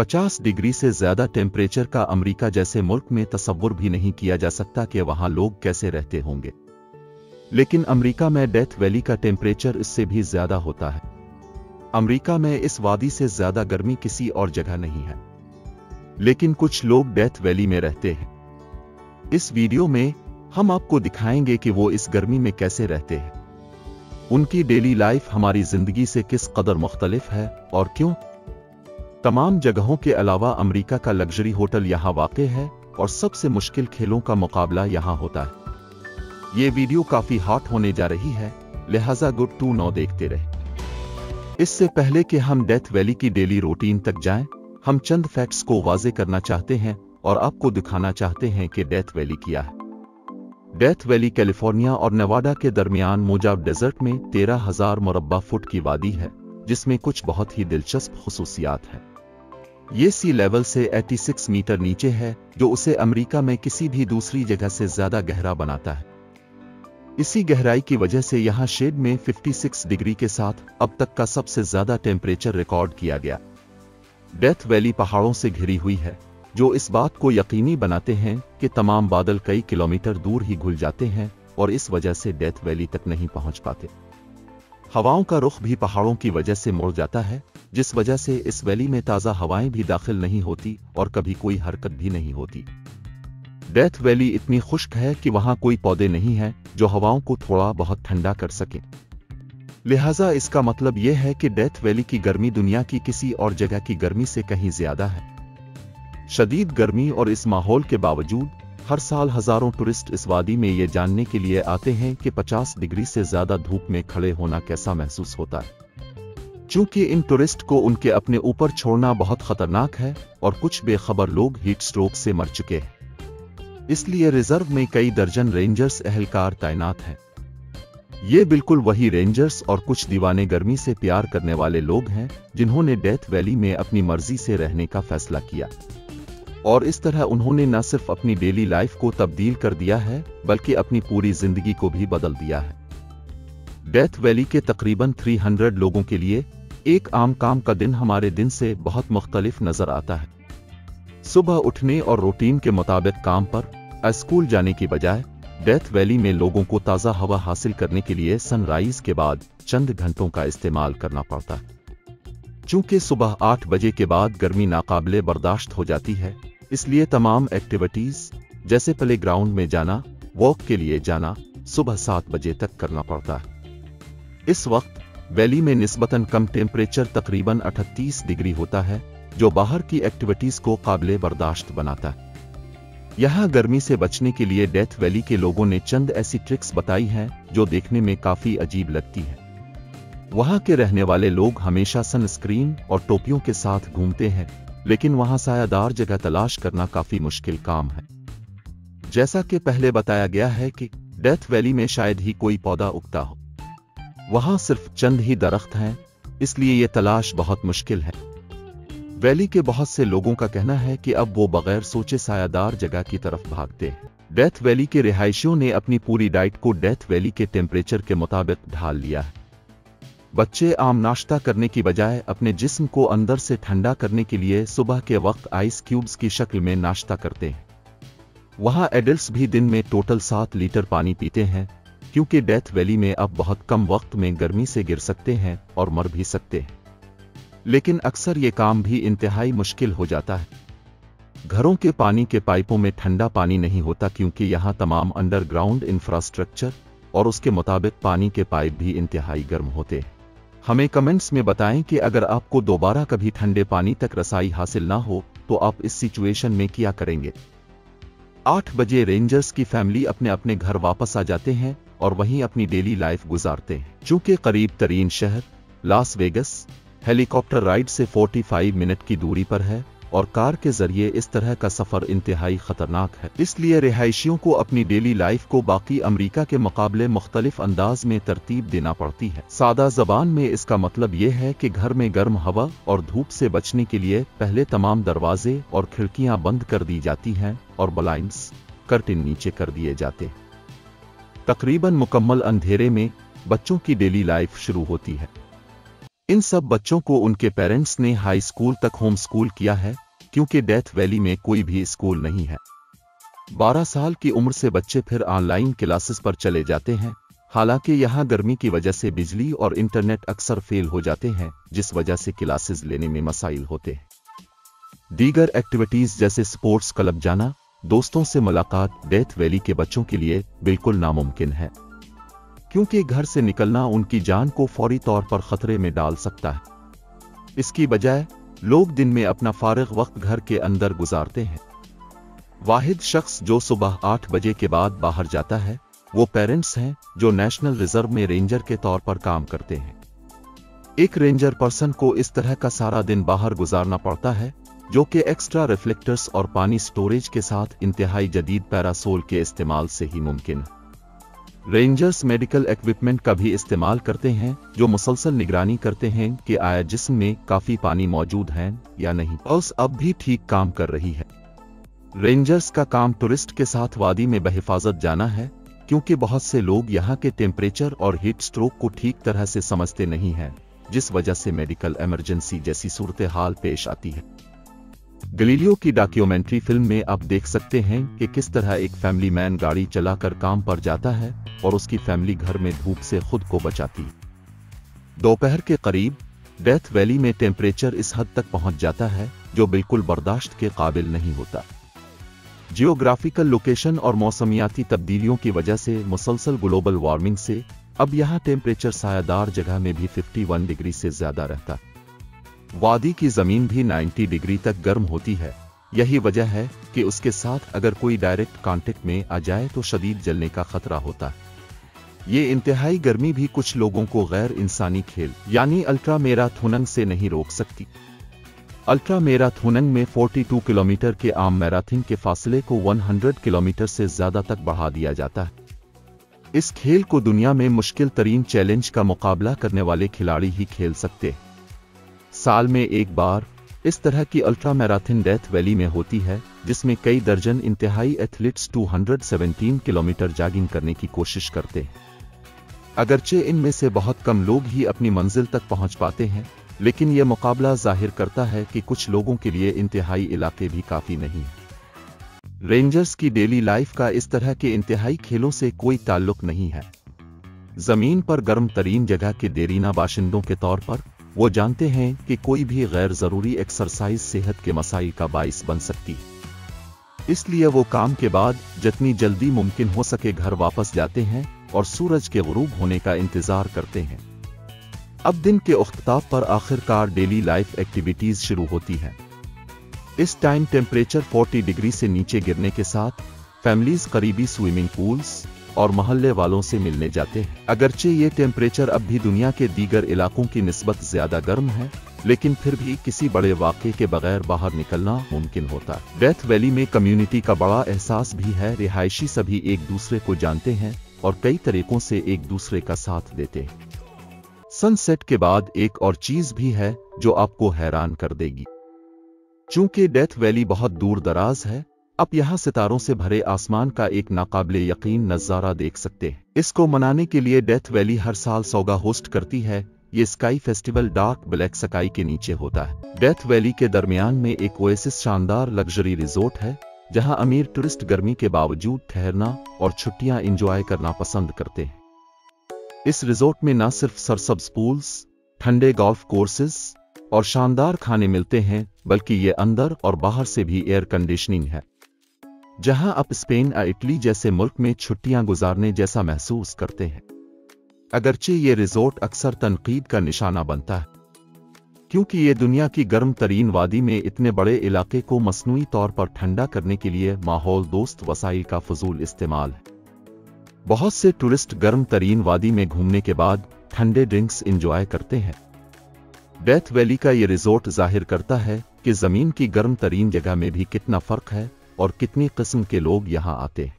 50 degree से ज्यादा temperature का अमेरिका जैसे मुल्क में तसव्वुर भी नहीं किया जा सकता कि वहां लोग कैसे रहते होंगे। लेकिन अमेरिका में डेथ वैली का टेम्परेचर इससे भी ज्यादा होता है। अमेरिका में इस वादी से ज्यादा गर्मी किसी और जगह नहीं है। लेकिन कुछ लोग डेथ वैली में रहते हैं। इस वीडियो में हम आपको दिखाएंगे कि वो इस गर्मी में कैसे रहते हैं, उनकी डेली लाइफ हमारी जिंदगी से किस कदर मुख्तलिफ है और क्यों। तमाम जगहों के अलावा अमेरिका का लग्जरी होटल यहाँ वाक़ है और सबसे मुश्किल खेलों का मुकाबला यहाँ होता है। ये वीडियो काफी हॉट होने जा रही है, लिहाजा गुड टू नो देखते रहे। इससे पहले कि हम डेथ वैली की डेली रूटीन तक जाएं, हम चंद फैक्ट्स को वाज़े करना चाहते हैं और आपको दिखाना चाहते हैं कि डेथ वैली क्या है। डेथ वैली कैलिफोर्निया और नेवाडा के दरमियान मोजाव डेजर्ट में 13,000 मुरब्बा फुट की वादी है, जिसमें कुछ बहुत ही दिलचस्प खुसूसियात हैं। ये सी लेवल से 86 मीटर नीचे है, जो उसे अमेरिका में किसी भी दूसरी जगह से ज्यादा गहरा बनाता है। इसी गहराई की वजह से यहाँ शेड में 56 डिग्री के साथ अब तक का सबसे ज्यादा टेम्परेचर रिकॉर्ड किया गया। डेथ वैली पहाड़ों से घिरी हुई है, जो इस बात को यकीनी बनाते हैं कि तमाम बादल कई किलोमीटर दूर ही घुल जाते हैं और इस वजह से डेथ वैली तक नहीं पहुंच पाते। हवाओं का रुख भी पहाड़ों की वजह से मुड़ जाता है, जिस वजह से इस वैली में ताज़ा हवाएं भी दाखिल नहीं होती और कभी कोई हरकत भी नहीं होती। डेथ वैली इतनी खुश्क है कि वहां कोई पौधे नहीं हैं जो हवाओं को थोड़ा बहुत ठंडा कर सकें। लिहाजा इसका मतलब यह है कि डेथ वैली की गर्मी दुनिया की किसी और जगह की गर्मी से कहीं ज्यादा है। शदीद गर्मी और इस माहौल के बावजूद हर साल हजारों टूरिस्ट इस वादी में ये जानने के लिए आते हैं कि 50 डिग्री से ज्यादा धूप में खड़े होना कैसा महसूस होता है। चूंकि इन टूरिस्ट को उनके अपने ऊपर छोड़ना बहुत खतरनाक है और कुछ बेखबर लोग हीट स्ट्रोक से मर चुके हैं, इसलिए रिजर्व में कई दर्जन रेंजर्स एहलकार तैनात हैं। ये बिल्कुल वही रेंजर्स और कुछ दीवाने गर्मी से प्यार करने वाले लोग हैं जिन्होंने डेथ वैली में अपनी मर्जी से रहने का फैसला किया, और इस तरह उन्होंने न सिर्फ अपनी डेली लाइफ को तब्दील कर दिया है बल्कि अपनी पूरी जिंदगी को भी बदल दिया है। डेथ वैली के तकरीबन 300 लोगों के लिए एक आम काम का दिन हमारे दिन से बहुत मुख्तलिफ नजर आता है। सुबह उठने और रूटीन के मुताबिक काम पर स्कूल जाने की बजाय डेथ वैली में लोगों को ताज़ा हवा हासिल करने के लिए सनराइज के बाद चंद घंटों का इस्तेमाल करना पड़ता है। चूंकि सुबह 8 बजे के बाद गर्मी नाकाबिले बर्दाश्त हो जाती है, इसलिए तमाम एक्टिविटीज जैसे प्ले ग्राउंड में जाना, वॉक के लिए जाना सुबह 7 बजे तक करना पड़ता है। इस वक्त वैली में निस्बतन कम टेम्परेचर तकरीबन 38 डिग्री होता है, जो बाहर की एक्टिविटीज को काबिले बर्दाश्त बनाता है। यहाँ गर्मी से बचने के लिए डेथ वैली के लोगों ने चंद ऐसी ट्रिक्स बताई हैं जो देखने में काफी अजीब लगती हैं। वहाँ के रहने वाले लोग हमेशा सनस्क्रीन और टोपियों के साथ घूमते हैं, लेकिन वहां सायादार जगह तलाश करना काफी मुश्किल काम है। जैसा कि पहले बताया गया है कि डेथ वैली में शायद ही कोई पौधा उगता हो, वहां सिर्फ चंद ही दरख्त हैं, इसलिए यह तलाश बहुत मुश्किल है। वैली के बहुत से लोगों का कहना है कि अब वो बगैर सोचे सायादार जगह की तरफ भागते हैं। डेथ वैली के रिहायशियों ने अपनी पूरी डाइट को डेथ वैली के टेम्परेचर के मुताबिक ढाल लिया है। बच्चे आम नाश्ता करने की बजाय अपने जिस्म को अंदर से ठंडा करने के लिए सुबह के वक्त आइस क्यूब्स की शक्ल में नाश्ता करते हैं। वहाँ एडल्ट्स भी दिन में टोटल 7 लीटर पानी पीते हैं, क्योंकि डेथ वैली में अब बहुत कम वक्त में गर्मी से गिर सकते हैं और मर भी सकते हैं। लेकिन अक्सर ये काम भी इंतहाई मुश्किल हो जाता है। घरों के पानी के पाइपों में ठंडा पानी नहीं होता, क्योंकि यहाँ तमाम अंडरग्राउंड इंफ्रास्ट्रक्चर और उसके मुताबिक पानी के पाइप भी इंतहाई गर्म होते हैं। हमें कमेंट्स में बताएं कि अगर आपको दोबारा कभी ठंडे पानी तक रसाई हासिल ना हो तो आप इस सिचुएशन में क्या करेंगे। 8 बजे रेंजर्स की फैमिली अपने अपने घर वापस आ जाते हैं और वहीं अपनी डेली लाइफ गुजारते हैं। चूंकि करीब तरीन शहर लास वेगस हेलीकॉप्टर राइड से 45 मिनट की दूरी पर है और कार के जरिए इस तरह का सफर इंतहाई खतरनाक है, इसलिए रिहायशियों को अपनी डेली लाइफ को बाकी अमेरिका के मुकाबले मुख्तलिफ अंदाज में तरतीब देना पड़ती है। सादा जबान में इसका मतलब यह है कि घर में गर्म हवा और धूप से बचने के लिए पहले तमाम दरवाजे और खिड़कियां बंद कर दी जाती हैं और ब्लाइंड्स कर्टेन नीचे कर दिए जाते हैं। तकरीबन मुकम्मल अंधेरे में बच्चों की डेली लाइफ शुरू होती है। इन सब बच्चों को उनके पेरेंट्स ने हाई स्कूल तक होम स्कूल किया है, क्योंकि डेथ वैली में कोई भी स्कूल नहीं है। 12 साल की उम्र से बच्चे फिर ऑनलाइन क्लासेस पर चले जाते हैं। हालांकि यहाँ गर्मी की वजह से बिजली और इंटरनेट अक्सर फेल हो जाते हैं, जिस वजह से क्लासेस लेने में मसाइल होते हैं। दीगर एक्टिविटीज जैसे स्पोर्ट्स क्लब जाना, दोस्तों से मुलाकात डेथ वैली के बच्चों के लिए बिल्कुल नामुमकिन है, क्योंकि घर से निकलना उनकी जान को फौरी तौर पर खतरे में डाल सकता है। इसकी बजाय लोग दिन में अपना फारिग वक्त घर के अंदर गुजारते हैं। वाहिद शख्स जो सुबह 8 बजे के बाद बाहर जाता है वो पेरेंट्स हैं, जो नेशनल रिजर्व में रेंजर के तौर पर काम करते हैं। एक रेंजर पर्सन को इस तरह का सारा दिन बाहर गुजारना पड़ता है, जो कि एक्स्ट्रा रिफ्लेक्टर्स और पानी स्टोरेज के साथ इंतहाई जदीद पैरासोल के इस्तेमाल से ही मुमकिन है। रेंजर्स मेडिकल इक्विपमेंट का भी इस्तेमाल करते हैं, जो मुसलसल निगरानी करते हैं कि आया जिस्म में काफी पानी मौजूद है या नहीं। पल्स अब भी ठीक काम कर रही है। रेंजर्स का काम टूरिस्ट के साथ वादी में बहिफाजत जाना है, क्योंकि बहुत से लोग यहाँ के टेम्परेचर और हीट स्ट्रोक को ठीक तरह से समझते नहीं हैं, जिस वजह से मेडिकल इमरजेंसी जैसी सूरत हाल पेश आती है। गलीलियो की डॉक्यूमेंट्री फिल्म में आप देख सकते हैं कि किस तरह एक फैमिली मैन गाड़ी चलाकर काम पर जाता है और उसकी फैमिली घर में धूप से खुद को बचाती है। दोपहर के करीब डेथ वैली में टेम्परेचर इस हद तक पहुंच जाता है जो बिल्कुल बर्दाश्त के काबिल नहीं होता। जियोग्राफिकल लोकेशन और मौसमियाती तब्दीलियों की वजह से मुसलसल ग्लोबल वार्मिंग से अब यहाँ टेम्परेचर सायादार जगह में भी 51 डिग्री से ज्यादा रहता। वादी की जमीन भी 90 डिग्री तक गर्म होती है। यही वजह है कि उसके साथ अगर कोई डायरेक्ट कांटेक्ट में आ जाए तो शदीद जलने का खतरा होता है। ये इंतहाई गर्मी भी कुछ लोगों को गैर इंसानी खेल यानी अल्ट्रा मैराथन से नहीं रोक सकती। अल्ट्रा मैराथन में 42 किलोमीटर के आम मैराथन के फासले को 100 किलोमीटर से ज्यादा तक बढ़ा दिया जाता है। इस खेल को दुनिया में मुश्किल तरीन चैलेंज का मुकाबला करने वाले खिलाड़ी ही खेल सकते हैं। साल में एक बार इस तरह की अल्ट्रा मैराथन डेथ वैली में होती है, जिसमें कई दर्जन इंतहाई एथलीट्स 217 किलोमीटर जॉगिंग करने की कोशिश करते हैं। अगरचे इनमें से बहुत कम लोग ही अपनी मंजिल तक पहुंच पाते हैं, लेकिन यह मुकाबला जाहिर करता है कि कुछ लोगों के लिए इंतहाई इलाके भी काफी नहीं है। रेंजर्स की डेली लाइफ का इस तरह के इंतहाई खेलों से कोई ताल्लुक नहीं है। जमीन पर गर्म तरीन जगह के देरीना बाशिंदों के तौर पर वो जानते हैं कि कोई भी गैर जरूरी एक्सरसाइज सेहत के मसाइल का बाइस बन सकती है। इसलिए वो काम के बाद जितनी जल्दी मुमकिन हो सके घर वापस जाते हैं और सूरज के गुरूब होने का इंतजार करते हैं। अब दिन के उख्ताब पर आखिरकार डेली लाइफ एक्टिविटीज शुरू होती हैं। इस टाइम टेम्परेचर 40 डिग्री से नीचे गिरने के साथ फैमिलीज करीबी स्विमिंग पूल्स और मोहल्ले वालों से मिलने जाते हैं। अगरचे ये टेम्परेचर अब भी दुनिया के दीगर इलाकों की निस्बत ज्यादा गर्म है, लेकिन फिर भी किसी बड़े वाक़े के बगैर बाहर निकलना मुमकिन होता है। डेथ वैली में कम्युनिटी का बड़ा एहसास भी है। रिहायशी सभी एक दूसरे को जानते हैं और कई तरीकों से एक दूसरे का साथ देते हैं। सनसेट के बाद एक और चीज भी है जो आपको हैरान कर देगी। चूंकि डेथ वैली बहुत दूर दराज है, आप यहाँ सितारों से भरे आसमान का एक नाकाबिले यकीन नज़ारा देख सकते हैं। इसको मनाने के लिए डेथ वैली हर साल सौगा होस्ट करती है। ये sky festival dark black sky के नीचे होता है। डेथ वैली के दरमियान में एक ओएसिस शानदार लग्जरी रिजोर्ट है, जहां अमीर टूरिस्ट गर्मी के बावजूद ठहरना और छुट्टियां एंजॉय करना पसंद करते हैं। इस रिजोर्ट में न सिर्फ सरसब्ज पूल्स, ठंडे गोल्फ कोर्सेज और शानदार खाने मिलते हैं, बल्कि ये अंदर और बाहर से भी एयर कंडीशनिंग है, जहां आप स्पेन या इटली जैसे मुल्क में छुट्टियां गुजारने जैसा महसूस करते हैं। अगरचे ये रिजोर्ट अक्सर तनकीद का निशाना बनता है, क्योंकि ये दुनिया की गर्म तरीन वादी में इतने बड़े इलाके को मसनूई तौर पर ठंडा करने के लिए माहौल दोस्त वसाइल का फजूल इस्तेमाल है। बहुत से टूरिस्ट गर्म तरीन वादी में घूमने के बाद ठंडे ड्रिंक्स एंजॉय करते हैं। डेथ वैली का ये रिजोर्ट जाहिर करता है कि जमीन की गर्म तरीन जगह में भी कितना फर्क है और कितनी किस्म के लोग यहाँ आते हैं।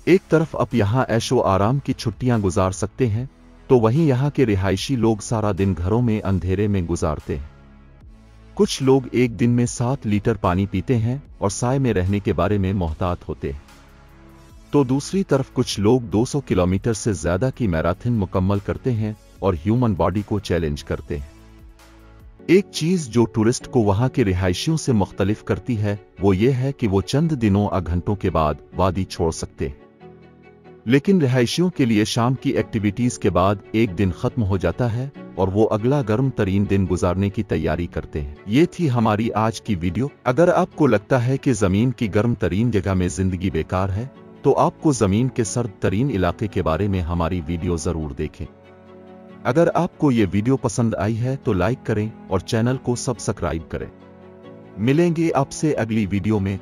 एक तरफ आप यहाँ ऐशो आराम की छुट्टियां गुजार सकते हैं, तो वहीं यहाँ के रिहायशी लोग सारा दिन घरों में अंधेरे में गुजारते हैं। कुछ लोग एक दिन में 7 लीटर पानी पीते हैं और साए में रहने के बारे में मोहतात होते हैं, तो दूसरी तरफ कुछ लोग 200 किलोमीटर से ज्यादा की मैराथन मुकम्मल करते हैं और ह्यूमन बॉडी को चैलेंज करते हैं। एक चीज जो टूरिस्ट को वहां के रिहायशियों से मुख्तलिफ करती है वो ये है कि वो चंद दिनों या घंटों के बाद वादी छोड़ सकते हैं, लेकिन रिहायशियों के लिए शाम की एक्टिविटीज के बाद एक दिन खत्म हो जाता है और वो अगला गर्म तरीन दिन गुजारने की तैयारी करते हैं। ये थी हमारी आज की वीडियो। अगर आपको लगता है कि जमीन की गर्म तरीन जगह में जिंदगी बेकार है तो आपको जमीन के सर्द तरीन इलाके के बारे में हमारी वीडियो जरूर देखें। अगर आपको ये वीडियो पसंद आई है तो लाइक करें और चैनल को सब्सक्राइब करें। मिलेंगे आपसे अगली वीडियो में।